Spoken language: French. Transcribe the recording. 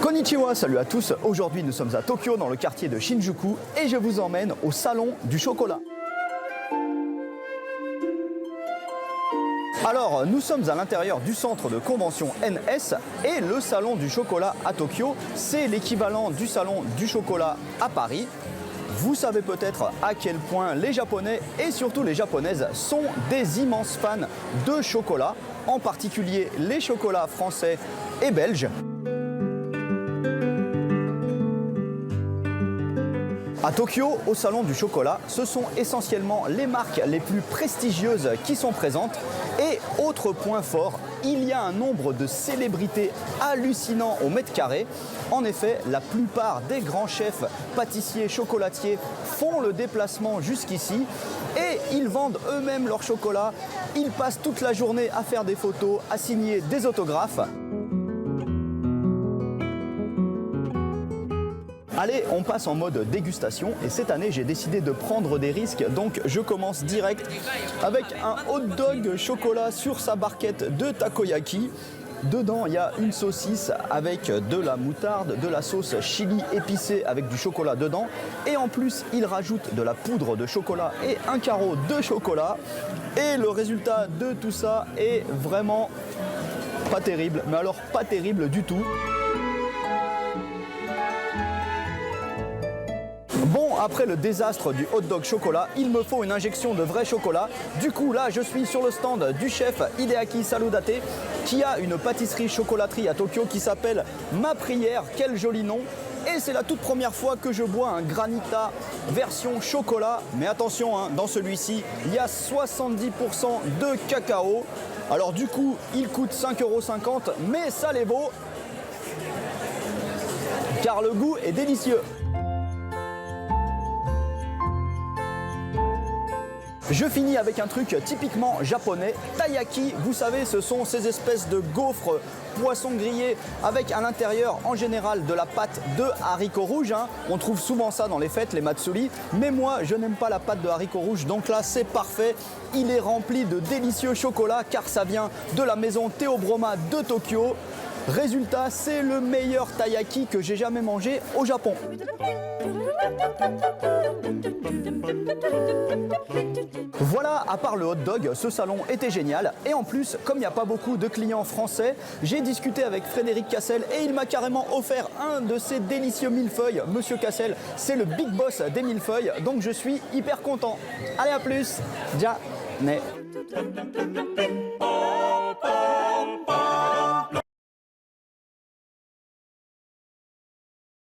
Konnichiwa, salut à tous. Aujourd'hui, nous sommes à Tokyo, dans le quartier de Shinjuku, et je vous emmène au salon du chocolat. Alors, nous sommes à l'intérieur du centre de convention NS et le salon du chocolat à Tokyo, c'est l'équivalent du salon du chocolat à Paris. Vous savez peut-être à quel point les Japonais et surtout les Japonaises sont des immenses fans de chocolat, en particulier les chocolats français et belges. À Tokyo, au salon du chocolat, ce sont essentiellement les marques les plus prestigieuses qui sont présentes. Et autre point fort, il y a un nombre de célébrités hallucinant au mètre carré. En effet, la plupart des grands chefs, pâtissiers, chocolatiers font le déplacement jusqu'ici et ils vendent eux-mêmes leur chocolat. Ils passent toute la journée à faire des photos, à signer des autographes. Allez, on passe en mode dégustation et cette année j'ai décidé de prendre des risques, donc je commence direct avec un hot dog chocolat sur sa barquette de takoyaki. Dedans il y a une saucisse avec de la moutarde, de la sauce chili épicée avec du chocolat dedans et en plus il rajoute de la poudre de chocolat et un carreau de chocolat et le résultat de tout ça est vraiment pas terrible, mais alors pas terrible du tout. Bon, après le désastre du hot dog chocolat, il me faut une injection de vrai chocolat. Du coup, là, je suis sur le stand du chef Hideaki Saludate, qui a une pâtisserie-chocolaterie à Tokyo qui s'appelle Ma Prière. Quel joli nom! Et c'est la toute première fois que je bois un granita version chocolat. Mais attention, hein, dans celui-ci, il y a 70% de cacao. Alors du coup, il coûte 5,50 €, mais ça les vaut, car le goût est délicieux. Je finis avec un truc typiquement japonais, taiyaki. Vous savez, ce sont ces espèces de gaufres poisson grillé avec à l'intérieur en général de la pâte de haricots rouges. On trouve souvent ça dans les fêtes, les matsuri. Mais moi, je n'aime pas la pâte de haricots rouges, donc là, c'est parfait. Il est rempli de délicieux chocolat car ça vient de la maison Theobroma de Tokyo. Résultat, c'est le meilleur taiyaki que j'ai jamais mangé au Japon. Voilà, à part le hot dog, ce salon était génial. Et en plus, comme il n'y a pas beaucoup de clients français, j'ai discuté avec Frédéric Cassel et il m'a carrément offert un de ces délicieux millefeuilles. Monsieur Cassel, c'est le big boss des millefeuilles, donc je suis hyper content. Allez, à plus. Ja, ne.